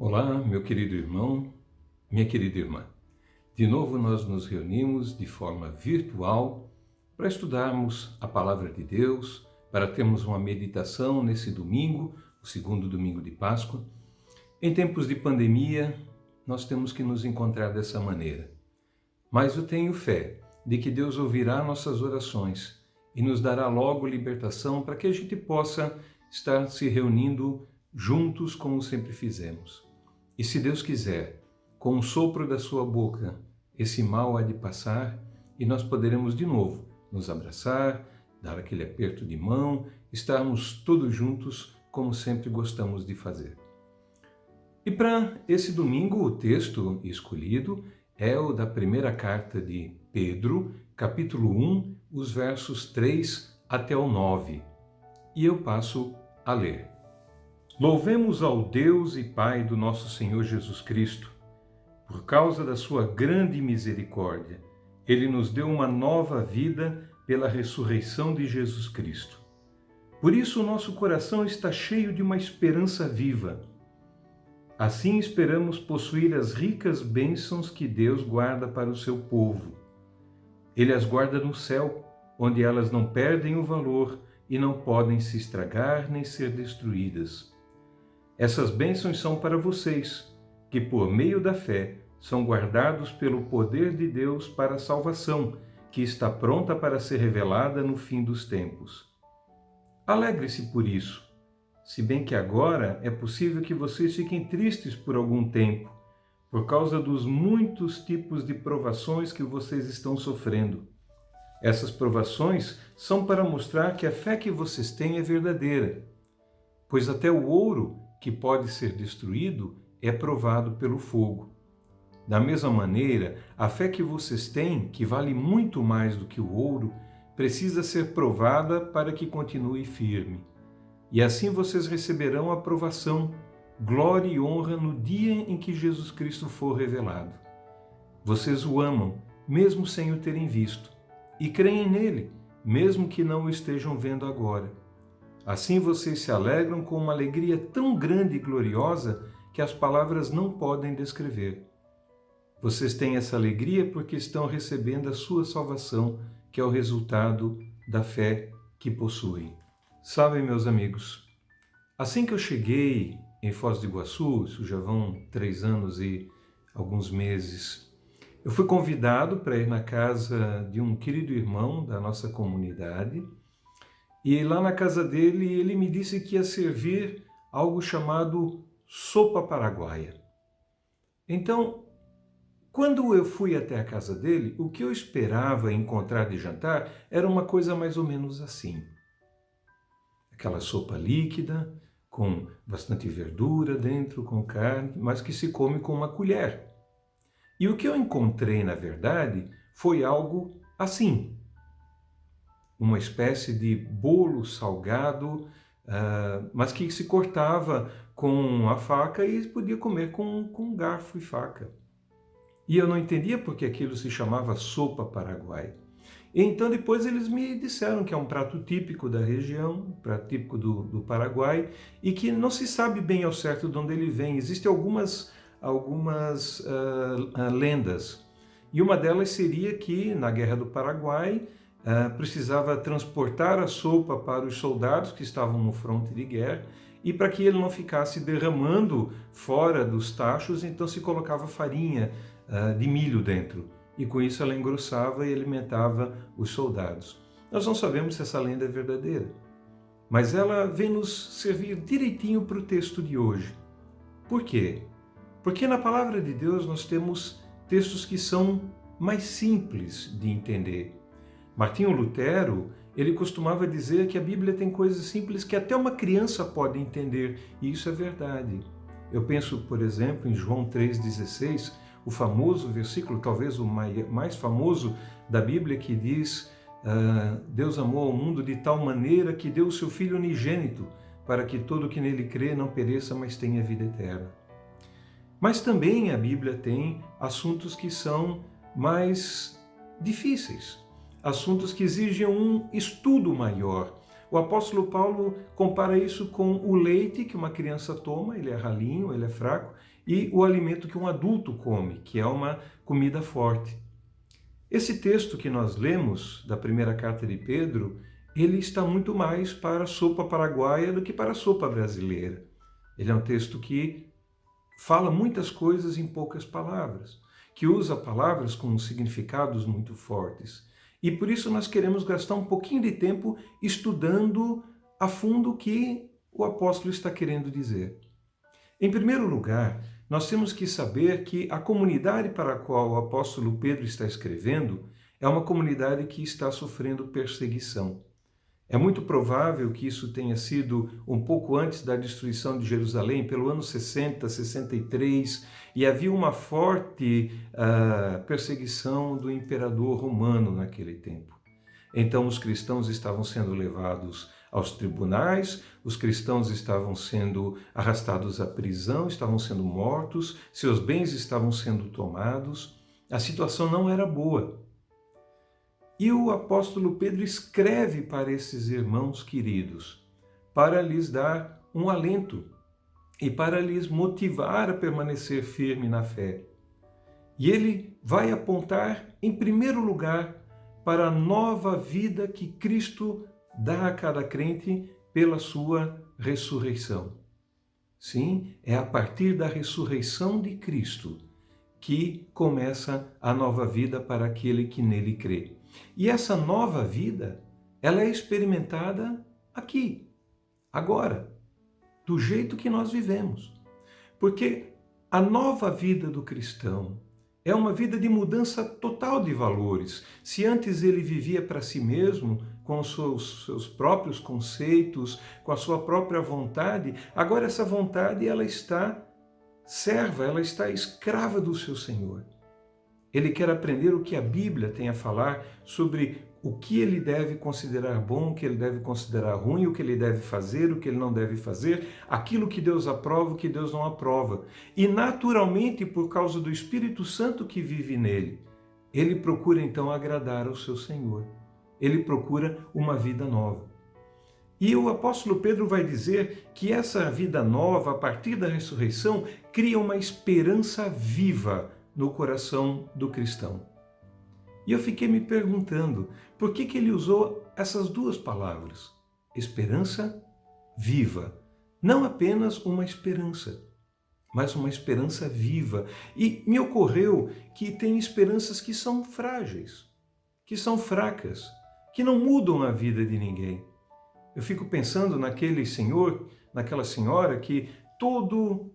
Olá, meu querido irmão, minha querida irmã. De novo nós nos reunimos de forma virtual para estudarmos a Palavra de Deus, para termos uma meditação nesse domingo, o segundo domingo de Páscoa. Em tempos de pandemia, nós temos que nos encontrar dessa maneira. Mas eu tenho fé de que Deus ouvirá nossas orações e nos dará logo libertação para que a gente possa estar se reunindo juntos como sempre fizemos. E se Deus quiser, com o sopro da sua boca, esse mal há de passar e nós poderemos de novo nos abraçar, dar aquele aperto de mão, estarmos todos juntos como sempre gostamos de fazer. E para esse domingo, o texto escolhido é o da primeira carta de Pedro, capítulo 1, os versos 3 até o 9. E eu passo a ler. Louvemos ao Deus e Pai do nosso Senhor Jesus Cristo. Por causa da sua grande misericórdia, Ele nos deu uma nova vida pela ressurreição de Jesus Cristo. Por isso o nosso coração está cheio de uma esperança viva. Assim esperamos possuir as ricas bênçãos que Deus guarda para o seu povo. Ele as guarda no céu, onde elas não perdem o valor e não podem se estragar nem ser destruídas. Essas bênçãos são para vocês, que por meio da fé são guardados pelo poder de Deus para a salvação, que está pronta para ser revelada no fim dos tempos. Alegre-se por isso, se bem que agora é possível que vocês fiquem tristes por algum tempo, por causa dos muitos tipos de provações que vocês estão sofrendo. Essas provações são para mostrar que a fé que vocês têm é verdadeira, pois até o ouro, que pode ser destruído, é provado pelo fogo. Da mesma maneira, a fé que vocês têm, que vale muito mais do que o ouro, precisa ser provada para que continue firme. E assim vocês receberão aprovação, glória e honra no dia em que Jesus Cristo for revelado. Vocês o amam, mesmo sem o terem visto, e creem nele, mesmo que não o estejam vendo agora. Assim vocês se alegram com uma alegria tão grande e gloriosa que as palavras não podem descrever. Vocês têm essa alegria porque estão recebendo a sua salvação, que é o resultado da fé que possuem. Sabem, meus amigos, assim que eu cheguei em Foz do Iguaçu, isso já vão 3 anos e alguns meses, eu fui convidado para ir na casa de um querido irmão da nossa comunidade. E lá na casa dele, ele me disse que ia servir algo chamado sopa paraguaia. Então, quando eu fui até a casa dele, o que eu esperava encontrar de jantar era uma coisa mais ou menos assim. Aquela sopa líquida, com bastante verdura dentro, com carne, mas que se come com uma colher. E o que eu encontrei, na verdade, foi algo assim. Uma espécie de bolo salgado, mas que se cortava com a faca e podia comer com garfo e faca. E eu não entendia porque aquilo se chamava sopa paraguaia. Então depois eles me disseram que é um prato típico da região, um prato típico do Paraguai, e que não se sabe bem ao certo de onde ele vem. Existem algumas lendas. E uma delas seria que na Guerra do Paraguai, precisava transportar a sopa para os soldados que estavam no fronte de guerra e para que ele não ficasse derramando fora dos tachos, então se colocava farinha de milho dentro e com isso ela engrossava e alimentava os soldados. Nós não sabemos se essa lenda é verdadeira, mas ela vem nos servir direitinho para o texto de hoje. Por quê? Porque na palavra de Deus nós temos textos que são mais simples de entender. Martinho Lutero, ele costumava dizer que a Bíblia tem coisas simples que até uma criança pode entender, e isso é verdade. Eu penso, por exemplo, em João 3,16, o famoso versículo, talvez o mais famoso da Bíblia, que diz: Deus amou ao mundo de tal maneira que deu o seu Filho unigênito, para que todo que nele crê não pereça, mas tenha vida eterna. Mas também a Bíblia tem assuntos que são mais difíceis, assuntos que exigem um estudo maior, O apóstolo Paulo compara isso com o leite que uma criança toma, ele é ralinho, ele é fraco, e o alimento que um adulto come, que é uma comida forte. Esse texto que nós lemos da primeira carta de Pedro, ele está muito mais para a sopa paraguaia do que para a sopa brasileira. Ele é um texto que fala muitas coisas em poucas palavras, que usa palavras com significados muito fortes. E por isso nós queremos gastar um pouquinho de tempo estudando a fundo o que o apóstolo está querendo dizer. Em primeiro lugar, nós temos que saber que a comunidade para a qual o apóstolo Pedro está escrevendo é uma comunidade que está sofrendo perseguição. É muito provável que isso tenha sido um pouco antes da destruição de Jerusalém, pelo ano 60, 63, e havia uma forte perseguição do imperador romano naquele tempo. Então os cristãos estavam sendo levados aos tribunais, os cristãos estavam sendo arrastados à prisão, estavam sendo mortos, seus bens estavam sendo tomados. A situação não era boa. E o apóstolo Pedro escreve para esses irmãos queridos, para lhes dar um alento e para lhes motivar a permanecer firme na fé. E ele vai apontar, em primeiro lugar, para a nova vida que Cristo dá a cada crente pela sua ressurreição. Sim, é a partir da ressurreição de Cristo que começa a nova vida para aquele que nele crê. E essa nova vida, ela é experimentada aqui, agora, do jeito que nós vivemos. Porque a nova vida do cristão é uma vida de mudança total de valores. Se antes ele vivia para si mesmo, com os seus próprios conceitos, com a sua própria vontade, agora essa vontade ela está serva, ela está escrava do seu Senhor. Ele quer aprender o que a Bíblia tem a falar sobre o que ele deve considerar bom, o que ele deve considerar ruim, o que ele deve fazer, o que ele não deve fazer, aquilo que Deus aprova, o que Deus não aprova. E naturalmente, por causa do Espírito Santo que vive nele, ele procura então agradar ao seu Senhor. Ele procura uma vida nova. E o apóstolo Pedro vai dizer que essa vida nova, a partir da ressurreição, cria uma esperança viva no coração do cristão. E eu fiquei me perguntando, por que ele usou essas duas palavras? Esperança viva. Não apenas uma esperança, mas uma esperança viva. E me ocorreu que tem esperanças que são frágeis, que são fracas, que não mudam a vida de ninguém. Eu fico pensando naquele senhor, naquela senhora que todo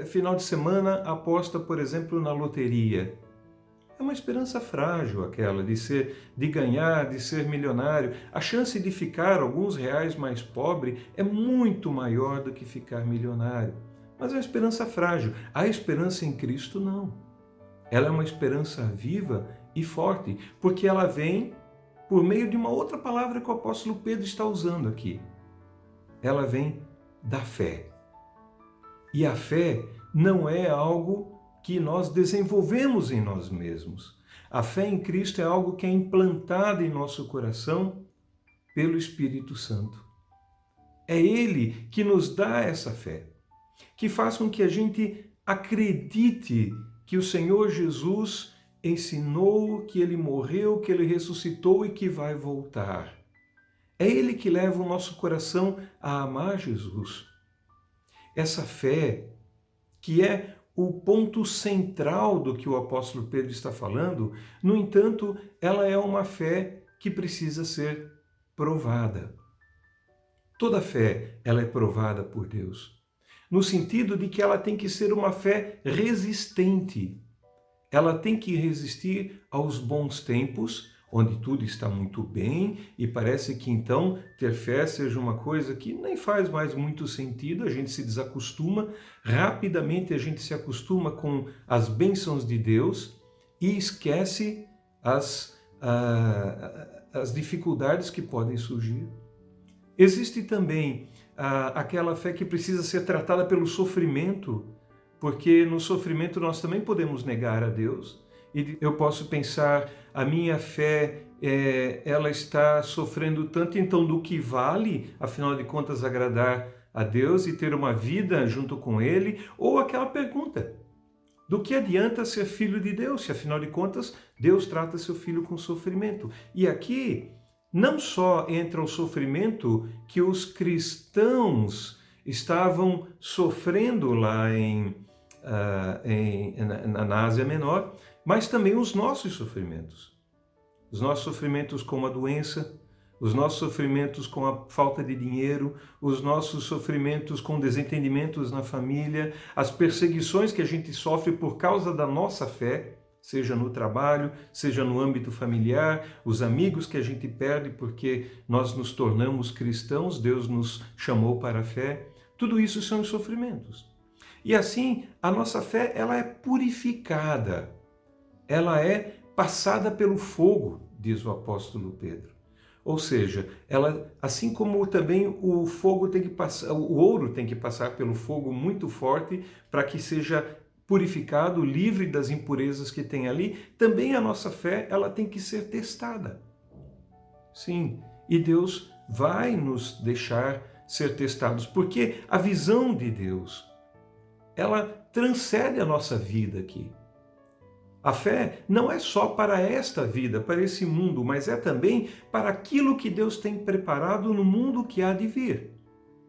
final de semana aposta, por exemplo, na loteria. É uma esperança frágil aquela de ganhar, de ser milionário. A chance de ficar alguns reais mais pobre é muito maior do que ficar milionário. Mas é uma esperança frágil. A esperança em Cristo não. Ela é uma esperança viva e forte, porque ela vem por meio de uma outra palavra que o apóstolo Pedro está usando aqui. Ela vem da fé. E a fé não é algo que nós desenvolvemos em nós mesmos. A fé em Cristo é algo que é implantado em nosso coração pelo Espírito Santo. É Ele que nos dá essa fé, que faz com que a gente acredite que o Senhor Jesus ensinou, que Ele morreu, que Ele ressuscitou e que vai voltar. É Ele que leva o nosso coração a amar Jesus. Essa fé, que é o ponto central do que o apóstolo Pedro está falando, no entanto, ela é uma fé que precisa ser provada. Toda fé, ela é provada por Deus, no sentido de que ela tem que ser uma fé resistente. Ela tem que resistir aos bons tempos, onde tudo está muito bem e parece que então ter fé seja uma coisa que nem faz mais muito sentido, a gente se desacostuma, rapidamente a gente se acostuma com as bênçãos de Deus e esquece as dificuldades que podem surgir. Existe também aquela fé que precisa ser tratada pelo sofrimento, porque no sofrimento nós também podemos negar a Deus. E eu posso pensar, a minha fé ela está sofrendo tanto, então do que vale, afinal de contas, agradar a Deus e ter uma vida junto com Ele? Ou aquela pergunta, do que adianta ser filho de Deus, se afinal de contas Deus trata seu filho com sofrimento? E aqui não só entra o sofrimento que os cristãos estavam sofrendo lá na Ásia Menor, mas também os nossos sofrimentos. Os nossos sofrimentos com a doença, os nossos sofrimentos com a falta de dinheiro, os nossos sofrimentos com desentendimentos na família, as perseguições que a gente sofre por causa da nossa fé, seja no trabalho, seja no âmbito familiar, os amigos que a gente perde porque nós nos tornamos cristãos, Deus nos chamou para a fé. Tudo isso são os sofrimentos. E assim, a nossa fé, ela é purificada, ela é passada pelo fogo, diz o apóstolo Pedro. Ou seja, ela, assim como também o fogo tem que passar, o ouro tem que passar pelo fogo muito forte para que seja purificado, livre das impurezas que tem ali, também a nossa fé, ela tem que ser testada. Sim, e Deus vai nos deixar ser testados, porque a visão de Deus, ela transcende a nossa vida aqui. A fé não é só para esta vida, para esse mundo, mas é também para aquilo que Deus tem preparado no mundo que há de vir,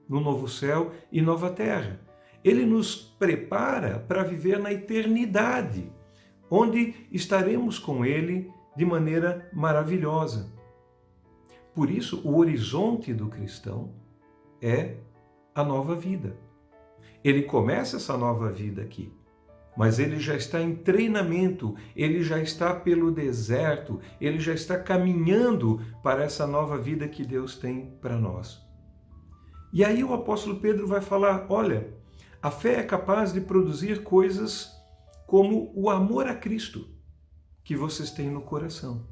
no novo céu e nova terra. Ele nos prepara para viver na eternidade, onde estaremos com Ele de maneira maravilhosa. Por isso, o horizonte do cristão é a nova vida. Ele começa essa nova vida aqui, mas ele já está em treinamento, ele já está pelo deserto, ele já está caminhando para essa nova vida que Deus tem para nós. E aí o apóstolo Pedro vai falar, olha, a fé é capaz de produzir coisas como o amor a Cristo que vocês têm no coração.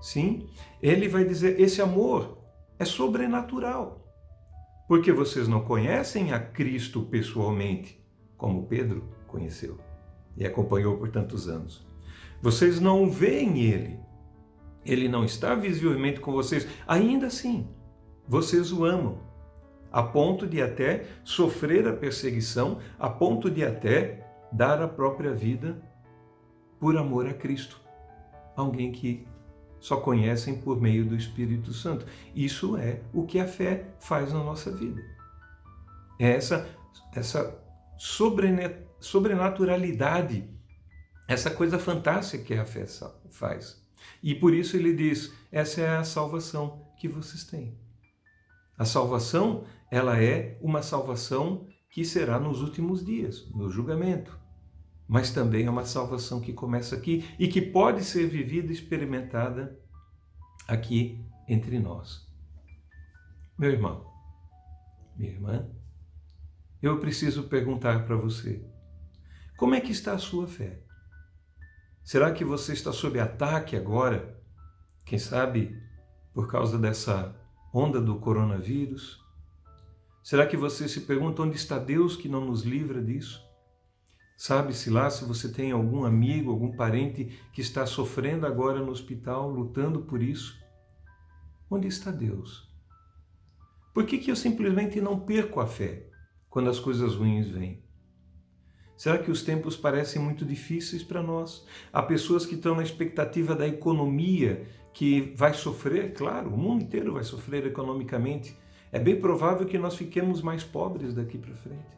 Sim, ele vai dizer, esse amor é sobrenatural, porque vocês não conhecem a Cristo pessoalmente, como Pedro conheceu e acompanhou por tantos anos. Vocês não veem ele não está visivelmente com vocês, ainda assim, vocês o amam, a ponto de até sofrer a perseguição, a ponto de até dar a própria vida por amor a Cristo, alguém que só conhecem por meio do Espírito Santo. Isso é o que a fé faz na nossa vida. É essa sobrenaturalidade, essa coisa fantástica que a fé faz. E por isso ele diz, essa é a salvação que vocês têm. A salvação, ela é uma salvação que será nos últimos dias, no julgamento. Mas também é uma salvação que começa aqui e que pode ser vivida e experimentada aqui entre nós. Meu irmão, minha irmã, eu preciso perguntar para você, como é que está a sua fé? Será que você está sob ataque agora? Quem sabe por causa dessa onda do coronavírus? Será que você se pergunta onde está Deus que não nos livra disso? Sabe-se lá se você tem algum amigo, algum parente que está sofrendo agora no hospital, lutando por isso? Onde está Deus? Por que eu simplesmente não perco a fé quando as coisas ruins vêm? Será que os tempos parecem muito difíceis para nós? Há pessoas que estão na expectativa da economia, que vai sofrer, claro, o mundo inteiro vai sofrer economicamente. É bem provável que nós fiquemos mais pobres daqui para frente.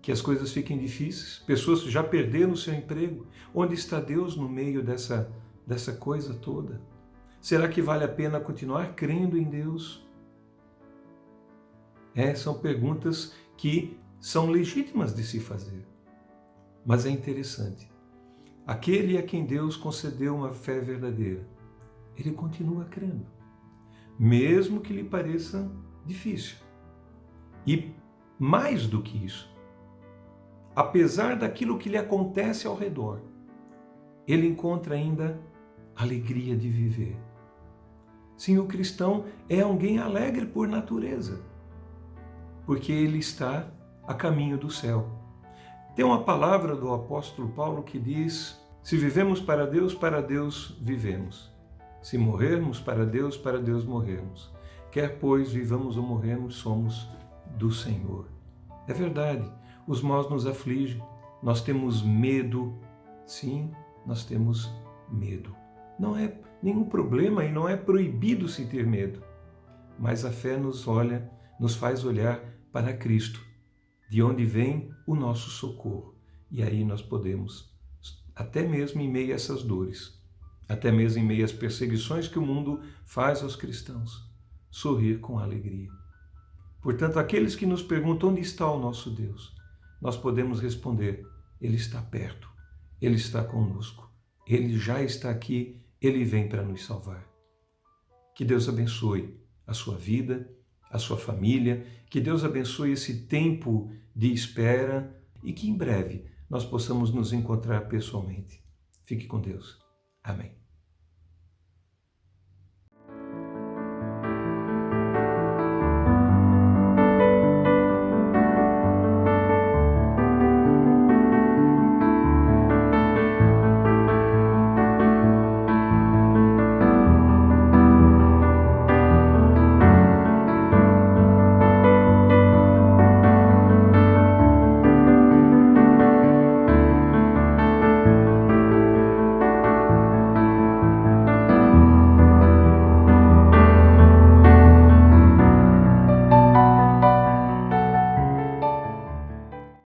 Que as coisas fiquem difíceis, pessoas já perderam o seu emprego. Onde está Deus no meio dessa coisa toda? Será que vale a pena continuar crendo em Deus? São perguntas que são legítimas de se fazer. Mas é interessante. Aquele a quem Deus concedeu uma fé verdadeira, ele continua crendo, mesmo que lhe pareça difícil. E mais do que isso, apesar daquilo que lhe acontece ao redor, ele encontra ainda alegria de viver. Sim, o cristão é alguém alegre por natureza, porque ele está a caminho do céu. Tem uma palavra do apóstolo Paulo que diz, se vivemos para Deus vivemos. Se morrermos para Deus morrermos. Quer, pois, vivamos ou morremos, somos do Senhor. É verdade, os maus nos afligem, nós temos medo. Sim, nós temos medo. Não é nenhum problema e não é proibido se ter medo. Mas a fé nos faz olhar para Cristo, de onde vem o nosso socorro. E aí nós podemos, até mesmo em meio a essas dores, até mesmo em meio às perseguições que o mundo faz aos cristãos, sorrir com alegria. Portanto, aqueles que nos perguntam onde está o nosso Deus, nós podemos responder: Ele está perto, Ele está conosco, Ele já está aqui, Ele vem para nos salvar. Que Deus abençoe a sua vida, a sua família, que Deus abençoe esse tempo de espera e que em breve nós possamos nos encontrar pessoalmente. Fique com Deus. Amém.